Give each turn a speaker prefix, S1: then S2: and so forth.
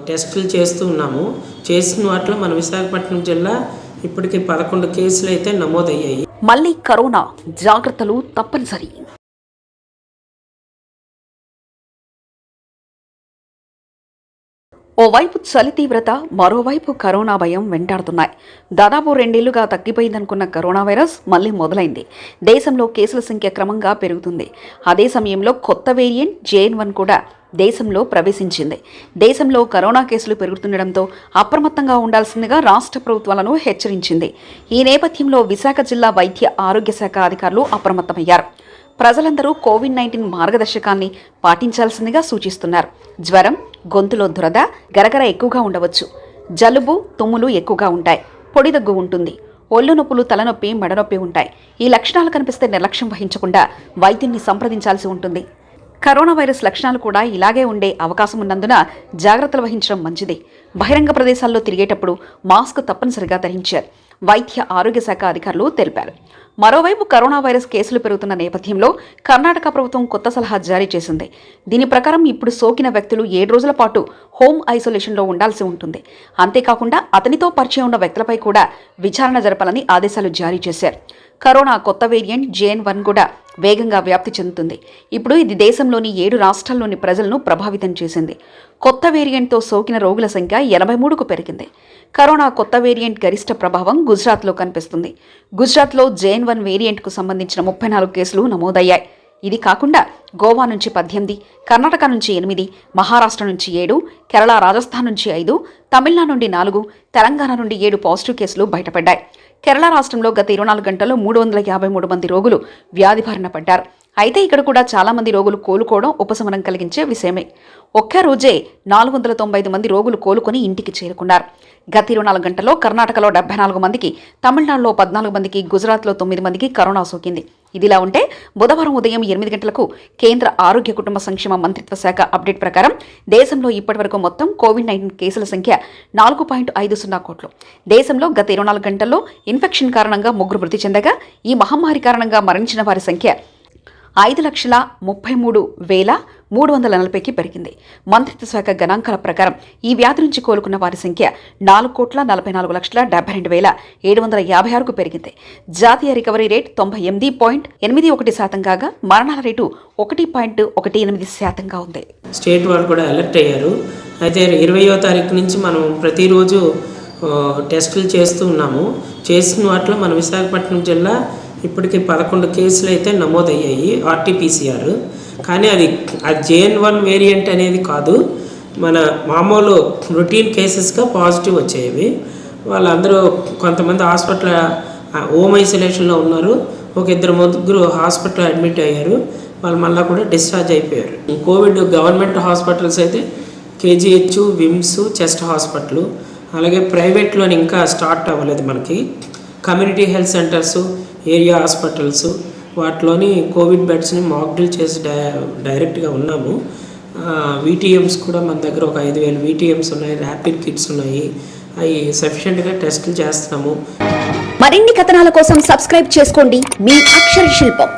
S1: టెస్టులు చేస్తూ ఉన్నాము. చేసిన వాటిలో మన విశాఖపట్నం జిల్లా ఇప్పటికి 11 కేసులు అయితే నమోదయ్యాయి.
S2: మళ్ళీ కరోనా జాగ్రత్తలు తప్పనిసరి. ఓవైపు చలి తీవ్రత, మరోవైపు కరోనా భయం వెంటాడుతున్నాయి. దాదాపు 2 ఏళ్లుగా తగ్గిపోయిందనుకున్న కరోనా వైరస్ మళ్లీ మొదలైంది. దేశంలో కేసుల సంఖ్య క్రమంగా పెరుగుతుంది. అదే సమయంలో కొత్త వేరియంట్ JN.1 కూడా దేశంలో ప్రవేశించింది. దేశంలో కరోనా కేసులు పెరుగుతుండటంతో అప్రమత్తంగా ఉండాల్సిందిగా రాష్ట్ర ప్రభుత్వాలను హెచ్చరించింది. ఈ నేపథ్యంలో విశాఖ జిల్లా వైద్య ఆరోగ్య శాఖ అధికారులు అప్రమత్తమయ్యారు. ప్రజలందరూ కోవిడ్-19 మార్గదర్శకాన్ని పాటించాల్సిందిగా సూచిస్తున్నారు. జ్వరం, గొంతులో దురద, గరగర ఎక్కువగా ఉండవచ్చు. జలుబు, తుమ్ములు ఎక్కువగా ఉంటాయి. పొడి దగ్గు ఉంటుంది. ఒళ్ళు నొప్పులు, తలనొప్పి, మెడనొప్పి ఉంటాయి. ఈ లక్షణాలు కనిపిస్తే నిర్లక్ష్యం వహించకుండా వైద్యున్ని సంప్రదించాల్సి ఉంటుంది. కరోనా వైరస్ లక్షణాలు కూడా ఇలాగే ఉండే అవకాశం ఉన్నందున జాగ్రత్తలు వహించడం మంచిది. బహిరంగ ప్రదేశాల్లో తిరిగేటప్పుడు మాస్క్ తప్పనిసరిగా ధరించారు వైద్య ఆరోగ్య శాఖ అధికారులు తెలిపారు. మరోవైపు కరోనా వైరస్ కేసులు పెరుగుతున్న నేపథ్యంలో కర్ణాటక ప్రభుత్వం కొత్త సలహా జారీ చేసింది. దీని ప్రకారం ఇప్పుడు సోకిన వ్యక్తులు 7 రోజుల పాటు హోమ్ ఐసోలేషన్లో ఉండాల్సి ఉంటుంది. అంతేకాకుండా అతనితో పరిచయం ఉన్న వ్యక్తులపై కూడా విచారణ జరపాలని ఆదేశాలు జారీ చేశారు. కరోనా కొత్త వేరియంట్ JN.1 కూడా వేగంగా వ్యాప్తి చెందుతుంది. ఇప్పుడు ఇది దేశంలోని 7 రాష్ట్రాల్లోని ప్రజలను ప్రభావితం చేసింది. కొత్త వేరియంట్తో సోకిన రోగుల సంఖ్య 83కు పెరిగింది. కరోనా కొత్త వేరియంట్ గరిష్ట ప్రభావం గుజరాత్లో కనిపిస్తుంది. గుజరాత్లో JN.1 వేరియంట్కు సంబంధించిన 34 కేసులు నమోదయ్యాయి. ఇది కాకుండా గోవా నుంచి 18, కర్ణాటక నుంచి 8, మహారాష్ట్ర నుంచి 7, కేరళ, రాజస్థాన్ నుంచి 5, తమిళనాడు నుండి 4, తెలంగాణ నుండి 7 పాజిటివ్ కేసులు బయటపడ్డాయి. కేరళ రాష్ట్రంలో గత 24 గంటల్లో 353 మంది రోగులు వ్యాధి బారిన పడ్డారు. అయితే ఇక్కడ కూడా చాలా మంది రోగులు కోలుకోవడం ఉపశమనం కలిగించే విషయమే. ఒక్క రోజే 495 మంది రోగులు కోలుకొని ఇంటికి చేరుకున్నారు. గత 24 గంటల్లో కర్ణాటకలో 74 మందికి, తమిళనాడులో 14 మందికి, గుజరాత్లో 9 మందికి కరోనా సోకింది. ఇదిలా ఉంటే బుధవారం ఉదయం 8 గంటలకు కేంద్ర ఆరోగ్య కుటుంబ సంక్షేమ మంత్రిత్వ శాఖ అప్డేట్ ప్రకారం దేశంలో ఇప్పటివరకు మొత్తం కోవిడ్-19 కేసుల సంఖ్య 4.50 కోట్లు. దేశంలో గత 24 గంటల్లో ఇన్ఫెక్షన్ కారణంగా 3 మృతి చెందగా ఈ మహమ్మారి కారణంగా మరణించిన వారి సంఖ్య 5,33,340కి పెరిగింది. మంత్రిత్వ శాఖ గణాంకాల ప్రకారం ఈ వ్యాధి నుంచి కోలుకున్న వారి సంఖ్య 4,44,72,756కు పెరిగింది. జాతీయ రికవరీ రేట్ 98.81% కాగా మరణాల రేటు 1.18% ఉంది.
S1: స్టేట్ వాళ్ళు కూడా అలర్ట్ అయ్యారు. అయితే 20వ తారీఖు నుంచి మనం ప్రతిరోజు టెస్టులు చేస్తూ ఉన్నాము. చేసిన వాటిలో మన విశాఖపట్నం జిల్లా ఇప్పటికి 11 కేసులు అయితే నమోదయ్యాయి RT-PCR. కానీ అది JN.1 వేరియంట్ అనేది కాదు, మన మామూలు రొటీన్ కేసెస్గా పాజిటివ్ వచ్చేవి. వాళ్ళందరూ కొంతమంది హాస్పిటల్ హోమ్ ఐసోలేషన్లో ఉన్నారు. ఒక 2-3 హాస్పిటల్ అడ్మిట్ అయ్యారు. వాళ్ళు మళ్ళీ కూడా డిశ్చార్జ్ అయిపోయారు. కోవిడ్ గవర్నమెంట్ హాస్పిటల్స్ అయితే KGH, విమ్స్, చెస్ట్ హాస్పిటల్, అలాగే ప్రైవేట్లోని ఇంకా స్టార్ట్ అవ్వలేదు. మనకి community health centres, area hospitals వాటిలోని కోవిడ్ బెడ్స్ని మాక్ డ్రిల్ చేసి డైరెక్ట్గా ఉన్నాము. VTMs కూడా మన దగ్గర ఒక 5,000 VTMs ఉన్నాయి, ర్యాపిడ్ కిట్స్ ఉన్నాయి. అవి సఫిషియెంట్గా టెస్టులు చేస్తున్నాము.
S2: మరిన్ని కథనాల కోసం సబ్స్క్రైబ్ చేసుకోండి మీ అక్షర శిల్పం.